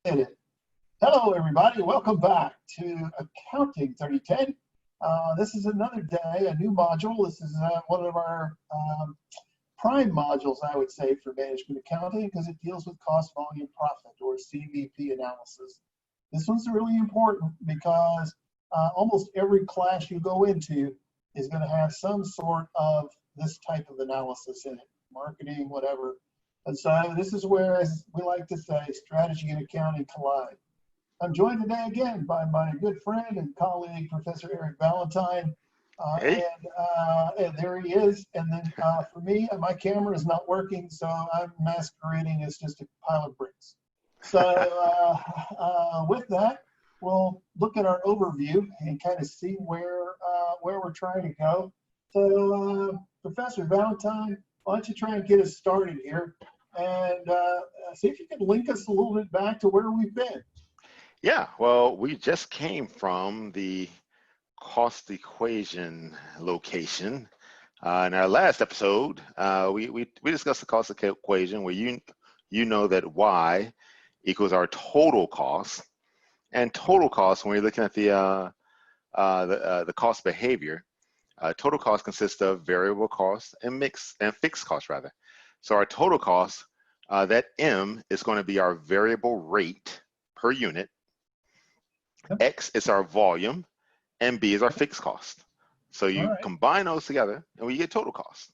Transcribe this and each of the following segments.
did it. Hello, everybody. Welcome back to Accounting 3010. This is another day, a new module. This is one of our prime modules, I would say, for management accounting because it deals with cost, volume, profit, or CVP analysis. This one's really important because almost every class you go into is going to have some sort of this type of analysis in it, marketing, whatever. And so this is where, as we like to say, strategy and accounting collide. I'm joined today again by my good friend and colleague, Professor Eric Valentine. Hey. And there he is. And then for me, my camera is not working, so I'm masquerading as just a pile of bricks. So with that, we'll look at our overview and kind of see where we're trying to go. So Professor Valentine, why don't you try and get us started here and see if you can link us a little bit back to where we've been. Yeah, well, we just came from the cost equation location. In our last episode, we discussed the cost equation where you know that Y equals our total cost, and total cost, when you're looking at the cost behavior, total cost consists of variable costs and fixed costs rather. So our total cost, that M is going to be our variable rate per unit. X is our volume, and B is our fixed cost. So you combine those together, and we get total cost.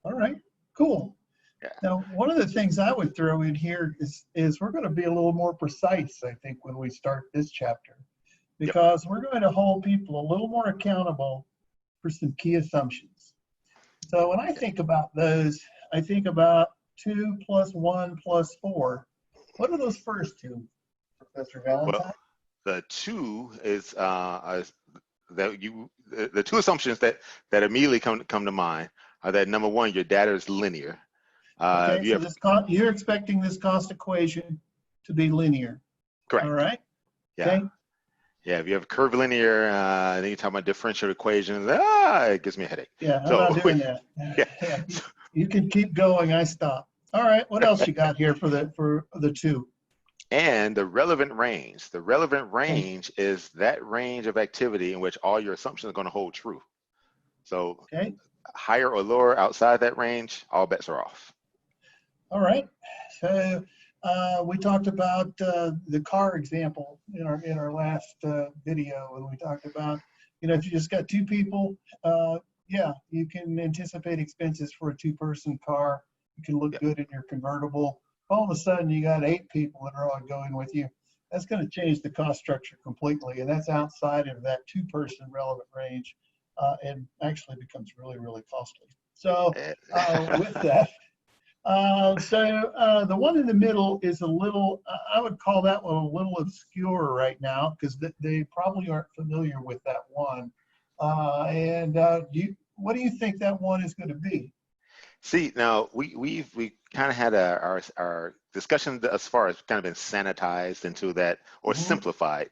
All right, cool. Yeah. Now, one of the things I would throw in here is we're going to be a little more precise, I think, when we start this chapter, because we're going to hold people a little more accountable for some key assumptions. So when I think about those, I think about 2 plus 1 plus 4. What are those first two, Professor Valentine? Well, the two is the two assumptions that immediately come to mind are that number one, your data is linear. Okay, so you're expecting this cost equation to be linear. Correct. All right. Yeah. Okay. Yeah. If you have curvilinear, then you talk about differential equations. It gives me a headache. Yeah, I'm not doing that. Yeah. You can keep going. I stop. All right. What else you got here for the two? And the relevant range. The relevant range is that range of activity in which all your assumptions are going to hold true. So higher or lower outside that range, all bets are off. All right. So we talked about the car example in our last video, and we talked about, if you just got two people, you can anticipate expenses for a two-person car. You can look good in your convertible. All of a sudden, you got 8 people that are all going with you. That's going to change the cost structure completely, and that's outside of that two-person relevant range, and actually becomes really, really costly. So with that, the one in the middle is a little, I would call that one a little obscure right now because they probably aren't familiar with that one. What do you think that one is going to be? See, now we kind of had our discussion as far as kind of been sanitized into that or simplified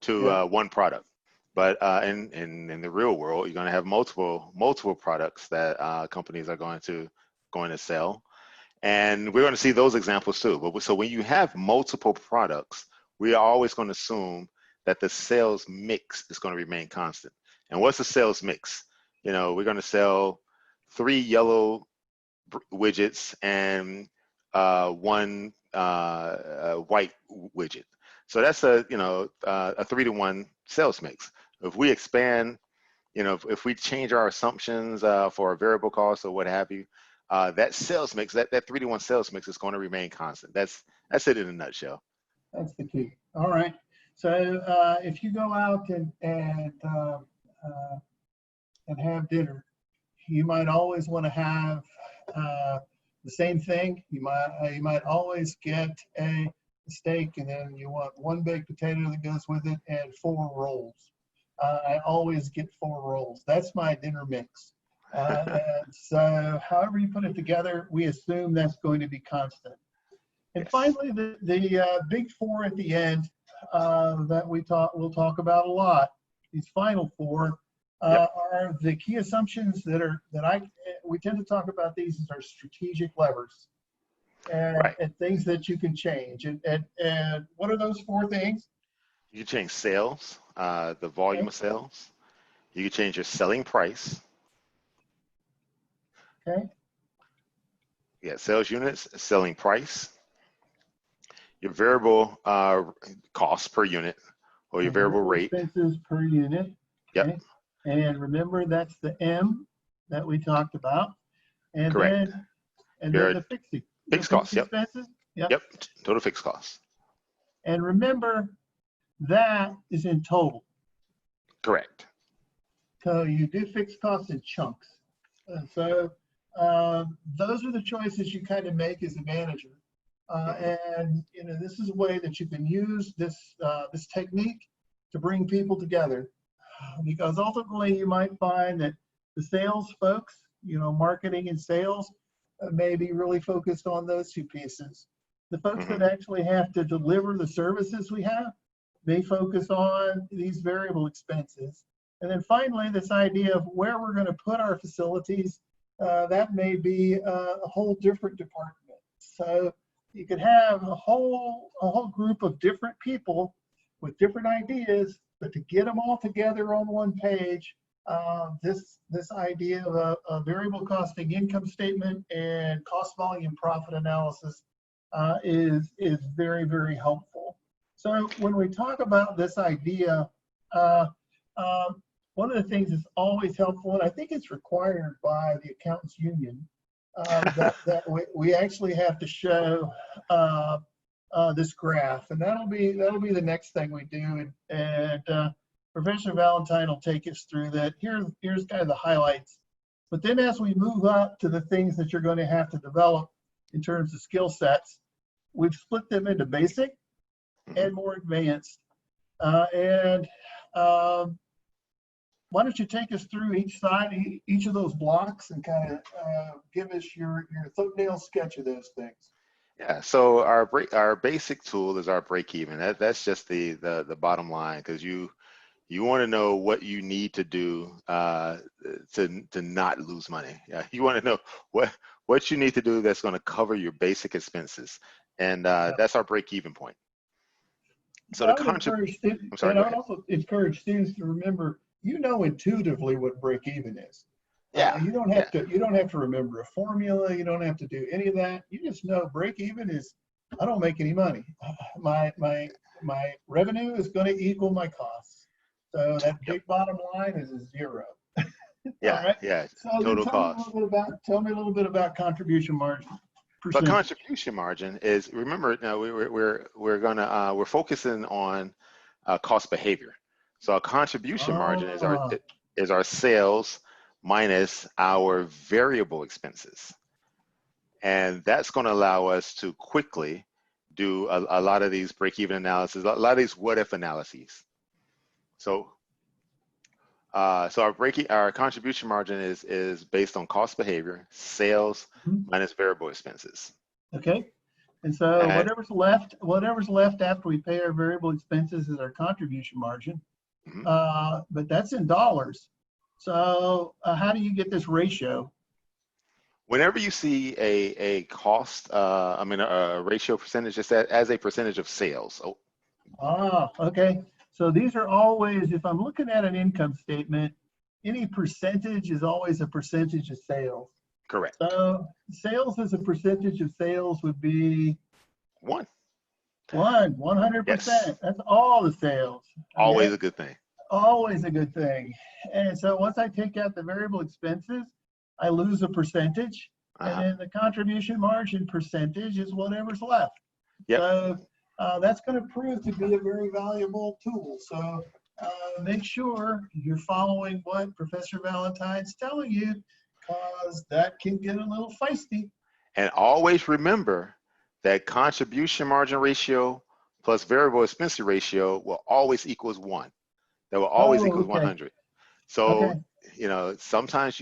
to one product. But in the real world, you're going to have multiple products that companies are going to sell, and we're going to see those examples too. But so when you have multiple products, we are always going to assume that the sales mix is going to remain constant. And what's the sales mix? We're going to sell 3 yellow widgets and 1 white widget. So that's a 3-to-1 sales mix. If we expand, if we change our assumptions for a variable cost or what have you, that sales mix, that 3-to-1 sales mix is going to remain constant. That's it in a nutshell. That's the key. All right. So if you go out and have dinner, you might always want to have the same thing. You might always get a steak, and then you want 1 baked potato that goes with it and 4 rolls. I always get 4 rolls. That's my dinner mix. And so however you put it together, we assume that's going to be constant. And finally, the big 4 at the end that we'll talk about a lot. These final 4 are the key assumptions that we tend to talk about these as our strategic levers. Right. and things that you can change. And what are those four things? You can change sales, the volume Okay. of sales. You can change your selling price. Okay. Yeah, sales units, selling price, your variable cost per unit, or your And variable variable rate. expenses per unit. Yep, Okay. And remember, that's the M that we talked about. And correct. then Your the fixed fixed costs. Yep, expenses. Yep. yep. Total fixed costs. And remember, that is in total. Correct. So you do fixed costs in chunks. And so those are the choices you kind of make as a manager. And this is a way that you can use this technique to bring people together, because ultimately you might find that the sales folks, marketing and sales, may be really focused on those two pieces. The folks Mm-hmm. that actually have to deliver the services we have, they focus on these variable expenses. And then finally, this idea of where we're going to put our facilities, that may be a whole different department. So you could have a whole group of different people with different ideas, but to get them all together on one page, this idea of a variable costing income statement and cost volume profit analysis is very, very helpful. So when we talk about this idea, uh, one of the things that's always helpful, and I think it's required by the accountants union, that we actually have to show this graph, and that'll be the next thing we do, and Professor Valentine will take us through that. Here's kind of the highlights, but then as we move up to the things that you're going to have to develop in terms of skill sets, we've split them into basic and more advanced. And why don't you take us through each of those blocks, and kind of give us your thumbnail sketch of those things. Yeah. So our basic tool is our break even. That's just the bottom line, because you want to know what you need to do to not lose money. Yeah. You want to know what you need to do that's going to cover your basic expenses, and that's our break even point. So I would encourage students, I'm sorry, and go I would ahead. also encourage students to remember, intuitively what break even is. Yeah. You don't have to remember a formula. You don't have to do any of that. You just know break even is, I don't make any money. My revenue is going to equal my costs. So that big bottom line is a zero. Yeah. All right. Yeah. So then Total cost. tell me a little bit about contribution margin But percentage. contribution margin is, remember, now we're focusing on cost behavior. So our contribution margin is our sales minus our variable expenses, and that's going to allow us to quickly do a lot of these break-even analysis, a lot of these what-if analyses. So our contribution margin is based on cost behavior, sales minus variable expenses. Okay. And so And whatever's left after we pay our variable expenses is our contribution margin. But that's in dollars. So how do you get this ratio? whenever you see a cost, a ratio percentage, just as a percentage of sales. Okay. So these are always, if I'm looking at an income statement, any percentage is always a percentage of sales. Correct. So sales as a percentage of sales would be 100%. Yes. That's all the sales. Always Okay? a good thing. Always a good thing. And so once I take out the variable expenses, I lose a percentage, and then the contribution margin percentage is whatever's left. Yep. So that's going to prove to be a very valuable tool. So make sure you're following what Professor Valentine's telling you, because that can get a little feisty. And always remember that contribution margin ratio plus variable expense ratio will always equals 1. That will always equals 100. So, sometimes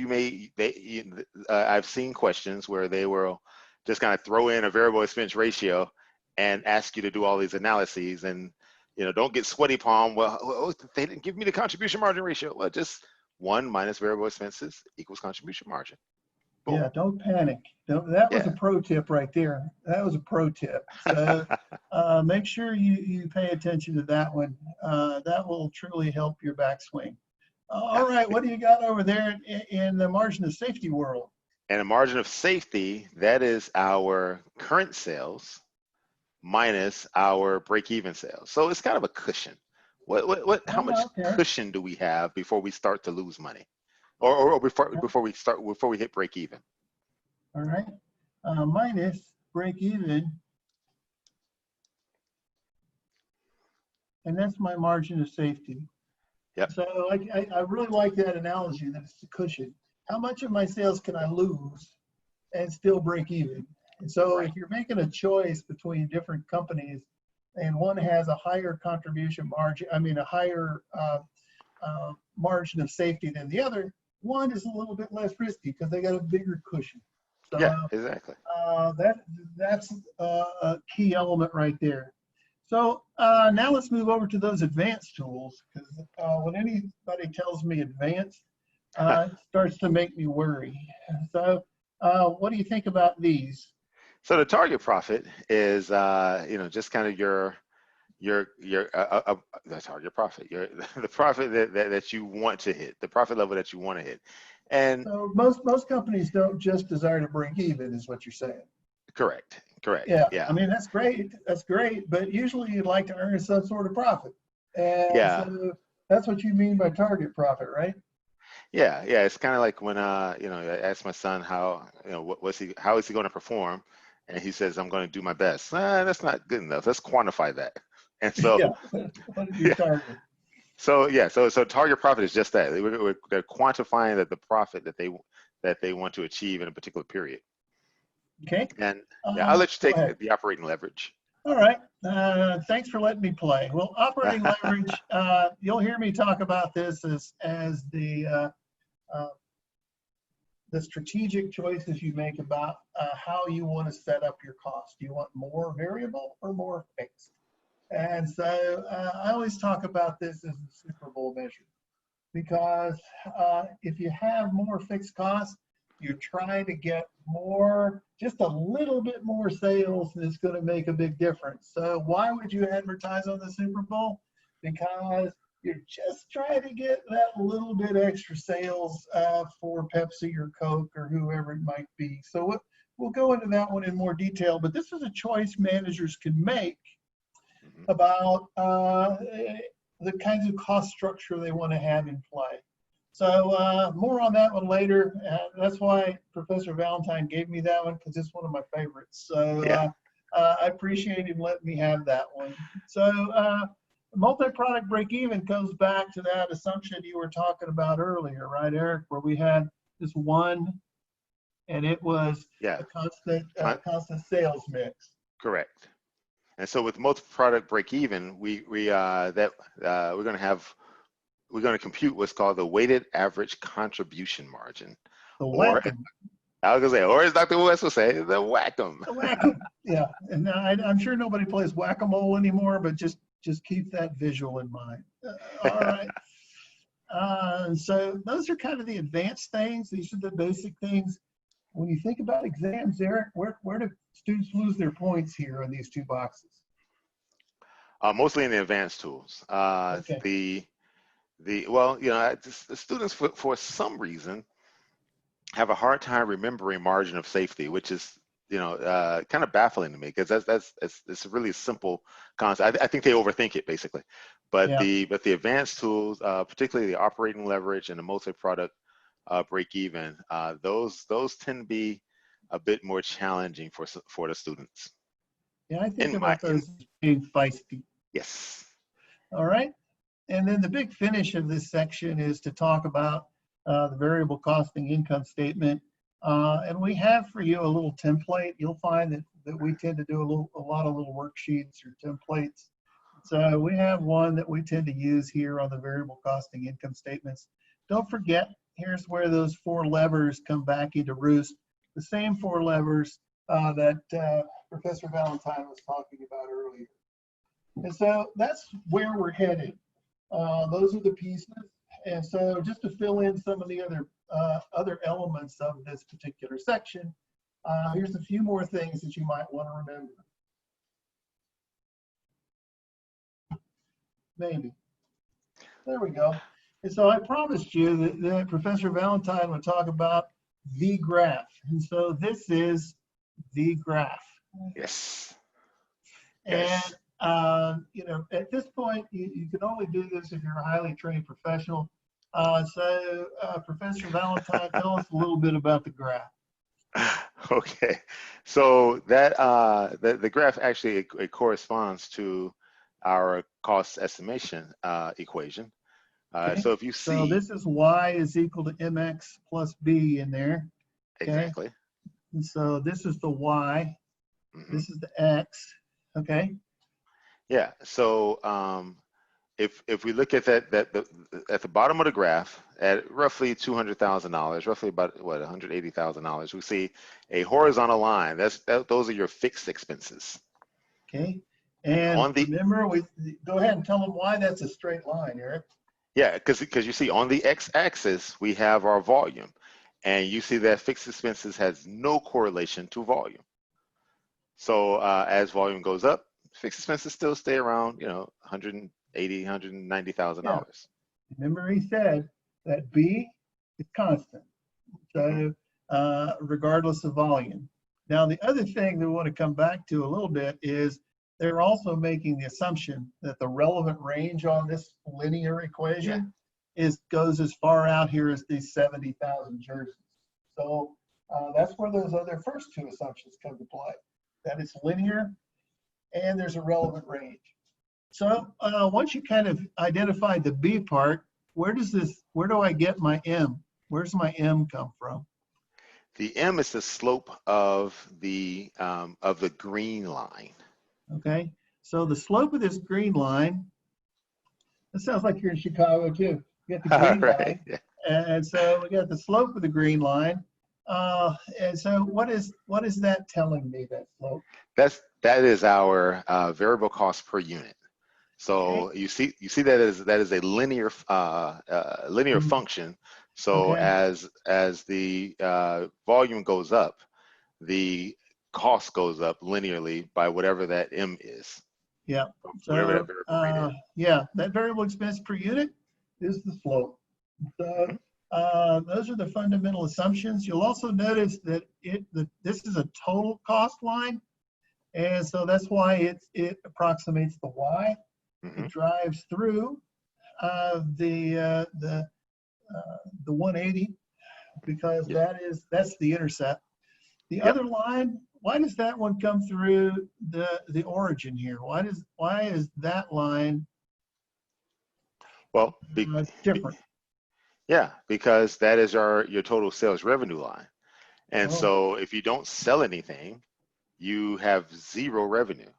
I've seen questions where they will just kind of throw in a variable expense ratio and ask you to do all these analyses, and don't get sweaty palm. Well, they didn't give me the contribution margin ratio. Well, just 1 minus variable expenses equals contribution margin. Boom. Yeah, don't panic. That was a Yeah. pro tip right there. That was a pro tip. So make sure you pay attention to that one. That will truly help your backswing. All Yeah. right, what do you got over there in the margin of safety world? And a margin of safety, that is our current sales minus our break-even sales. So it's kind of a cushion. How much Okay. cushion do we have before we start to lose money, or before we hit break-even? All right. Minus break even, and that's my margin of safety. Yep. So I really like that analogy that it's a cushion. How much of my sales can I lose and still break even? And so Right. if you're making a choice between different companies and one has a higher contribution margin, I mean a higher margin of safety than the other, one is a little bit less risky because they got a bigger cushion. Yeah. So Exactly. that's a key element right there. So now let's move over to those advanced tools, because when anybody tells me advanced, it starts to make me worry. So what do you think about these? So the target profit is, just kind of the target profit, the profit that you want to hit, the profit level that you want to hit, and So most companies don't just desire to break even, is what you're saying. correct, Yeah, I yeah, mean that's great. That's great, but usually you'd like to earn some sort of profit, and yeah, so that's what you mean by target profit, right? yeah. It's kind of like when I asked my son how, how is he going to perform, and he says, I'm going to do my best. That's not good enough. Let's quantify that. And so, Yeah. What is your yeah, target? so target profit is just that. They're quantifying the profit that they want to achieve in a particular period. Okay. And yeah, I'll let you Go ahead. take the operating leverage. All right. Thanks for letting me play. Well, operating leverage, you'll hear me talk about this as uh, the strategic choices you make about how you want to set up your cost. Do you want more variable or more fixed? And so I always talk about this as a Super Bowl measure, because if you have more fixed costs, you're trying to get more, just a little bit more sales, and it's going to make a big difference. So why would you advertise on the Super Bowl? Because you're just trying to get that little bit extra sales for Pepsi or Coke or whoever it might be. So we'll go into that one in more detail, but this is a choice managers can make Mhm. about the kinds of cost structure they want to have in play. So more on that one later. That's why Professor Valentine gave me that one, because it's one of my favorites. So Yeah, I appreciate him letting me have that one. So multi-product break-even goes back to that assumption you were talking about earlier, right, Eric, where we had this one, and it was yeah, a constant Con- constant sales mix. correct. And so with multi-product break-even, we're going to compute what's called the weighted average contribution margin, The or whack-em. I was gonna say, or as Dr. West would say, the whack-em. The whack-em. Yeah, and I'm sure nobody plays whack-a-mole anymore, but just keep that visual in mind. All right. So those are kind of the advanced things. These are the basic things. When you think about exams, Eric, where do students lose their points here in these two boxes? Mostly in the advanced tools. Okay. The students for some reason have a hard time remembering margin of safety, which is kind of baffling to me, because it's a really simple concept. I think they overthink it basically, but Yeah. the advanced tools, particularly the operating leverage and the multi-product break even, those tend to be a bit more challenging for the students. Yeah, I think In my about those as being feisty. Yes. All right. And then the big finish of this section is to talk about the variable costing income statement. And we have for you a little template. You'll find that we tend to do a lot of little worksheets or templates. So we have one that we tend to use here on the variable costing income statements. Don't forget, here's where those 4 levers come back into roost. The same 4 levers that Professor Valentine was talking about earlier. And so that's where we're headed. Those are the pieces. And so just to fill in some of the other other elements of this particular section. Here's a few more things that you might want to remember. Maybe. There we go. And so I promised you that Professor Valentine would talk about the graph. And so this is the graph. Yes. And, you know, at this point, you can only do this if you're a highly trained professional. Professor Valentine, tell us a little bit about the graph. Okay. So that the graph actually it corresponds to our cost estimation equation. Okay. So if you see, so this is y is equal to mx plus b in there. Okay. Exactly. And so this is the y. Mm-hmm. This is the x. Okay. Yeah. So if we look at at the bottom of the graph at roughly $200,000, roughly about what $180,000, we see a horizontal line. Those are your fixed expenses. Okay. And on the remember, go ahead and tell them why that's a straight line, Eric. Yeah, because you see on the x-axis we have our volume, and you see that fixed expenses has no correlation to volume. So as volume goes up, fixed expenses still stay around, you know, $180,000, $190,000. Yeah. Remember, he said that B is constant, so regardless of volume. Now, the other thing that we want to come back to a little bit is they're also making the assumption that the relevant range on this linear equation goes as far out here as these 70,000 jerseys. So that's where those other first two assumptions come to play, that it's linear and there's a relevant range. So once you kind of identified the B part, where do I get my M? Where's my M come from? The M is the slope of the green line. Okay, so the slope of this green line, that sounds like you're in Chicago too. You got the green line, Yeah. and so we got the slope of the green line. And so what is that telling me, that slope? That is our variable cost per unit. So Okay. you see that is a linear function. So as the volume goes up, the cost goes up linearly by whatever that M is. Yeah. Whatever that So variable rate is. yeah, that variable expense per unit is the slope. So those are the fundamental assumptions. You'll also notice that this is a total cost line, and so that's why it approximates the Y. It drives through the 180 because that's the intercept. The other line, why does that one come through the origin here? Why is that line different? Yeah, because that is your total sales revenue line. And so if you don't sell anything, you have zero revenue.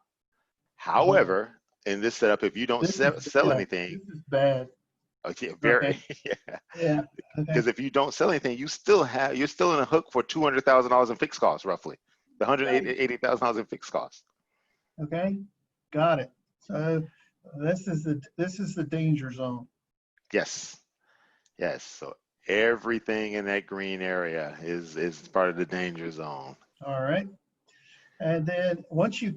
However, in this setup, if you don't sell anything, this is bad. Okay, very. Yeah. Because if you don't sell anything, you're still in a hook for $200,000 in fixed costs, roughly, the $180,000 in fixed costs. Okay, got it. So this is the danger zone. Yes. So everything in that green area is part of the danger zone. All right. And then once you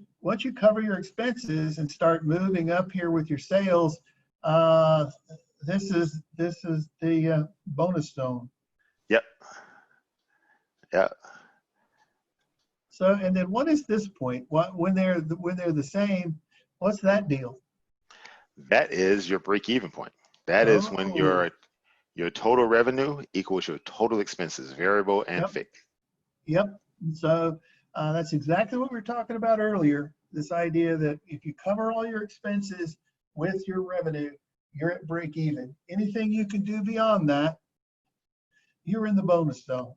cover your expenses and start moving up here with your sales, this is the bonus zone. Yep. So, and then what is this point? When they're the same, what's that deal? That is your break-even point. That is when your total revenue equals your total expenses, variable and fixed. Yep. So that's exactly what we were talking about earlier. This idea that if you cover all your expenses with your revenue, you're at break even. Anything you can do beyond that, you're in the bonus zone.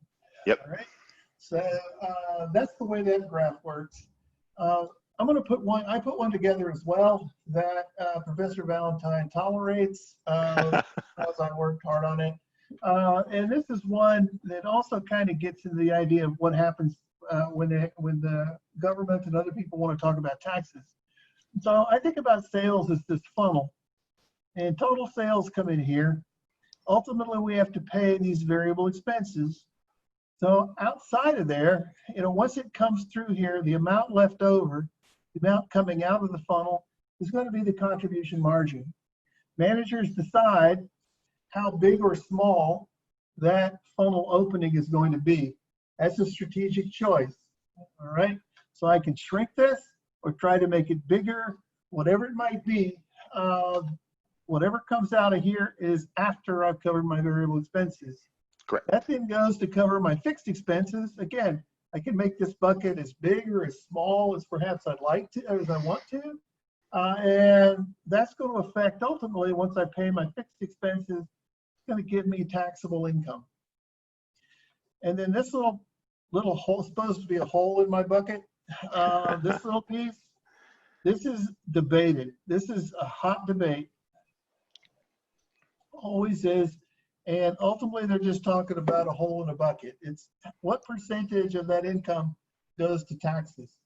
Yep. All right. So that's the way that graph works. I'm going to put one. I put one together as well that Professor Valentine tolerates because I worked hard on it. And this is one that also kind of gets into the idea of what happens when the government and other people want to talk about taxes. So I think about sales as this funnel, and total sales come in here. ultimately we have to pay these variable expenses. So outside of there, once it comes through here, the amount left over, the amount coming out of the funnel is going to be the contribution margin. Managers decide how big or small that funnel opening is going to be. That's a strategic choice, all right? So I can shrink this or try to make it bigger, whatever it might be. Whatever comes out of here is after I've covered my variable expenses. Correct. That then goes to cover my fixed expenses. Again, I can make this bucket as big or as small as perhaps I'd like to, as I want to. And that's going to affect ultimately, once I pay my fixed expenses, it's going to give me taxable income. And then this little hole, supposed to be a hole in my bucket, this little piece, this is debated. This is a hot debate. Always is. And ultimately, they're just talking about a hole in a bucket. It's what percentage of that income goes to taxes.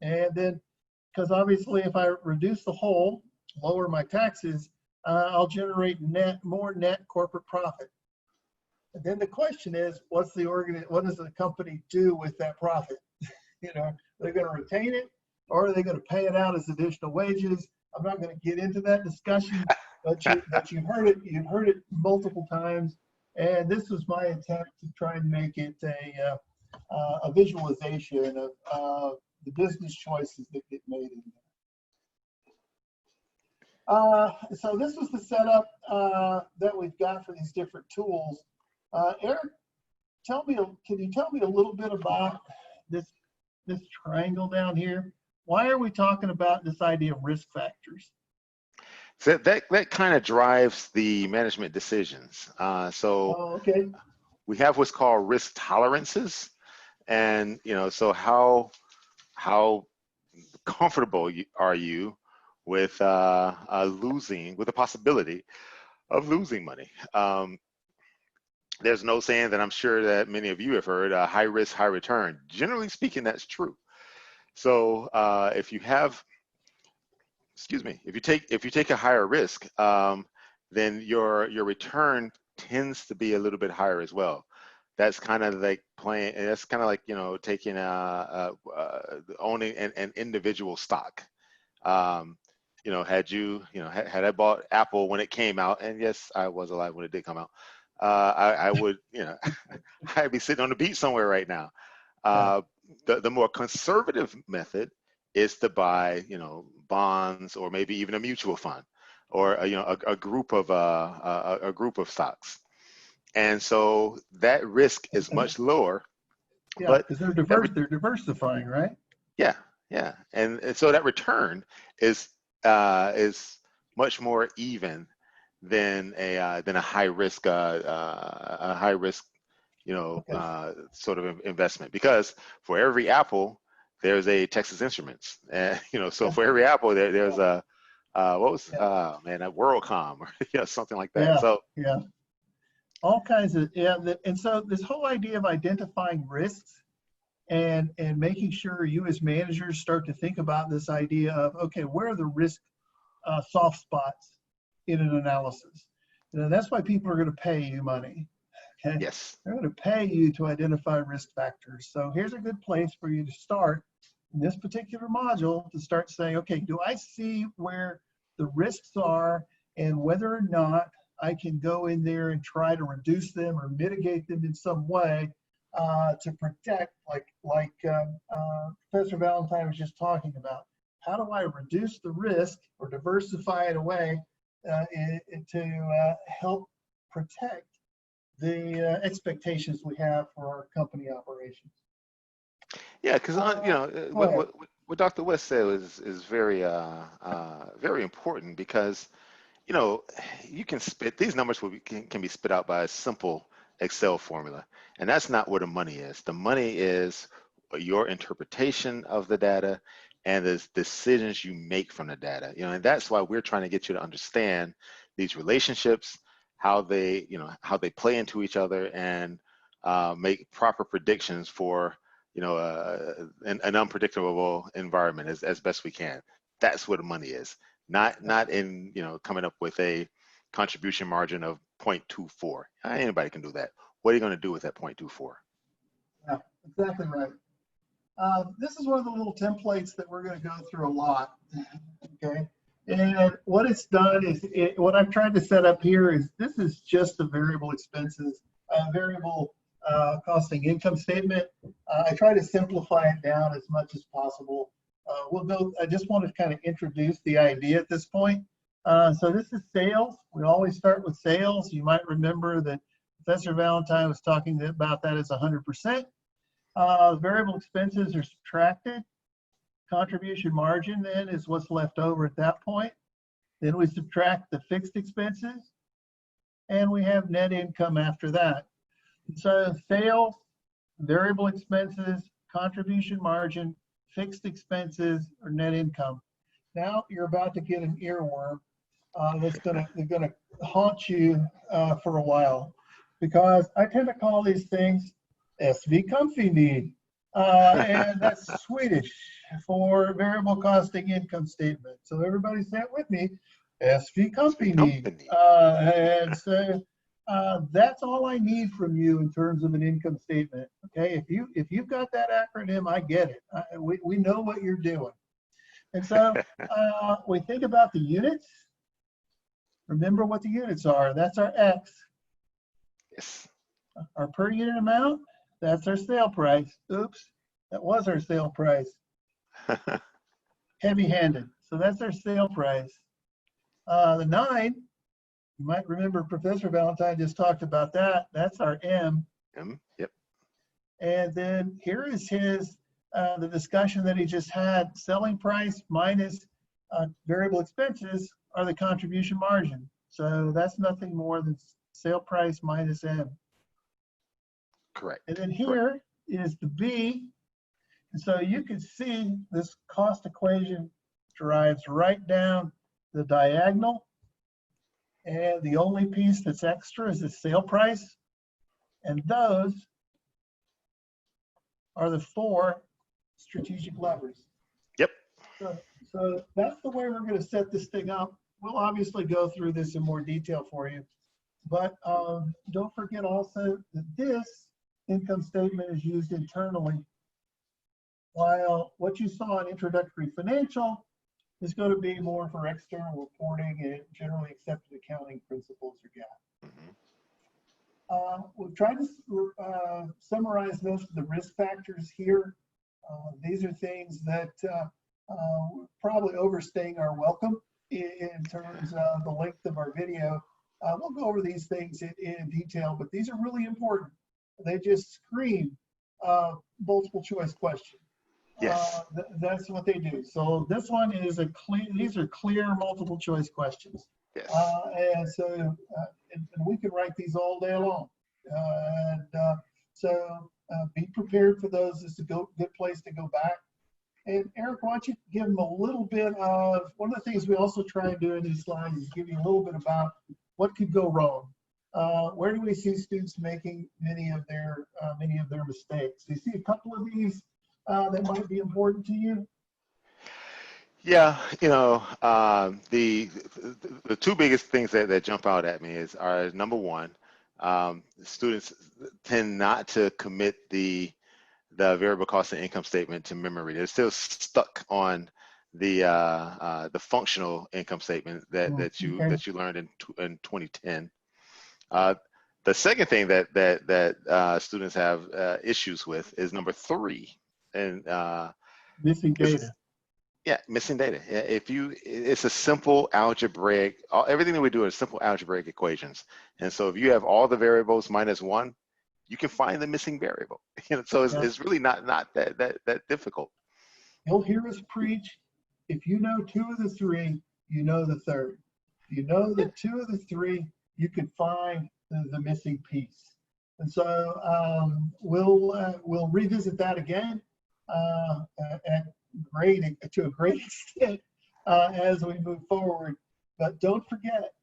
And then, because obviously, if I reduce the hole, lower my taxes, I'll generate more net corporate profit. And then the question is, what does the company do with that profit? They're going to retain it, or are they going to pay it out as additional wages? I'm not going to get into that discussion. But you've heard it multiple times, and this was my attempt to try and make it a visualization of the business choices that get made in there. So this was the setup that we've got for these different tools. Eric, can you tell me a little bit about this triangle down here? Why are we talking about this idea of risk factors? So that kind of drives the management decisions. Okay. We have what's called risk tolerances, and so how comfortable are you with with the possibility of losing money? There's no saying that I'm sure that many of you have heard, high risk, high return. Generally speaking, that's true. So if you take a higher risk, then your return tends to be a little bit higher as well. That's kind of like taking owning an individual stock. Had I bought Apple when it came out, and yes, I was alive when it did come out, I would, I'd be sitting on the beach somewhere right now. The more conservative method is to buy, bonds, or maybe even a mutual fund, or a group of stocks, and so that risk is much lower. Yeah, but because they're diversifying, right? Yeah, and so that return is much more even than a high risk sort of investment, because for every Apple there's a Texas Instruments, and so for every Apple there's a WorldCom or something like that. Yeah, So yeah, all kinds of and so this whole idea of identifying risks and making sure you as managers start to think about this idea of, okay, where are the risk soft spots in an analysis? That's why people are going to pay you money. Okay. yes, They're going to pay you to identify risk factors. So here's a good place for you to start in this particular module, to start saying, okay, do I see where the risks are and whether or not I can go in there and try to reduce them or mitigate them in some way to protect, like Professor Valentine was just talking about. How do I reduce the risk or diversify it away to help protect the expectations we have for our company operations? Yeah, because what Dr. West said is very very important, because you can spit these numbers can be spit out by a simple Excel formula, and that's not where the money is. The money is your interpretation of the data and the decisions you make from the data. And that's why we're trying to get you to understand these relationships, how they play into each other, and make proper predictions for an unpredictable environment as best we can. That's what the money is. Not in coming up with a contribution margin of 0.24. Anybody can do that. What are you going to do with that 0.24? Yeah, exactly right. This is one of the little templates that we're going to go through a lot. Okay. And what it's done is, what I've tried to set up here is, this is just the variable expenses, variable costing income statement. I try to simplify it down as much as possible. I just want to kind of introduce the idea at this point. So this is sales. We always start with sales. You might remember that Professor Valentine was talking about that as 100%. Variable expenses are subtracted. Contribution margin then is what's left over at that point. Then we subtract the fixed expenses, and we have net income after that. So sales, variable expenses, contribution margin, fixed expenses, or net income. Now you're about to get an earworm that's gonna haunt you for a while, because I tend to call these things SV Comfy need. And that's Swedish for variable costing income statement. So everybody say it with me, SV Company. And so that's all I need from you in terms of an income statement. Okay, if you've got that acronym, I get it. We know what you're doing. And so we think about the units. Remember what the units are. That's our X. Yes. Our per unit amount. That's our sale price. Oops, that was our sale price. Heavy-handed. So that's our sale price. The 9, you might remember Professor Valentine just talked about that. That's our M. Yep. And then here is his the discussion that he just had. Selling price minus variable expenses are the contribution margin. So that's nothing more than sale price minus M. Correct. And then here is the B. And so you can see this cost equation drives right down the diagonal. And the only piece that's extra is the sale price. And those are the 4 strategic levers. Yep. So that's the way we're going to set this thing up. We'll obviously go through this in more detail for you. But don't forget also that this income statement is used internally, while what you saw in introductory financial is going to be more for external reporting and generally accepted accounting principles or GAAP. We've tried to summarize most of the risk factors here. These are things that probably overstaying our welcome in terms of the length of our video. We'll go over these things in detail, but these are really important. They just scream multiple choice question. Yes. That's what they do. So this one is these are clear multiple choice questions. Yes. And so and we can write these all day long. So be prepared for those. It's a good place to go back. And Eric, why don't you give them a little bit of, one of the things we also try and do in these slides is give you a little bit about what could go wrong. Where do we see students making many of their mistakes? Do you see a couple of these that might be important to you? Yeah, the 2 biggest things that jump out at me are number 1, students tend not to commit the variable cost and income statement to memory. They're still stuck on the functional income statement that you learned in 2010. The second thing that students have issues with is number 3, and missing data. Missing data. It's a simple algebraic. Everything that we do is simple algebraic equations, and so if you have all the variables minus 1, you can find the missing variable. So it's really not that difficult. You'll hear us preach. If you know 2 of the 3, you know the 3rd. If you know the 2 of the 3, you can find the missing piece. And so we'll revisit that again to a great extent as we move forward. But don't forget,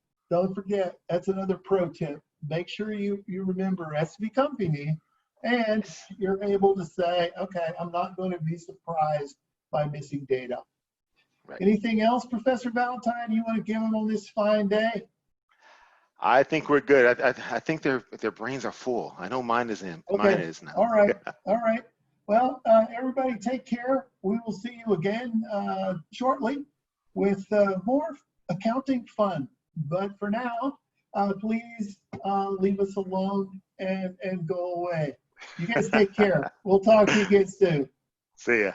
that's another pro tip. Make sure you remember SV Company, and you're able to say, okay, I'm not going to be surprised by missing data. Right. Anything else, Professor Valentine, you want to give them on this fine day? I think we're good. I think their brains are full. I know mine is in. Mine Okay. is now. All right. All right. Well, everybody take care. We will see you again shortly with more accounting fun. But for now, please leave us alone and go away. You guys take care. We'll talk to you again soon. See ya.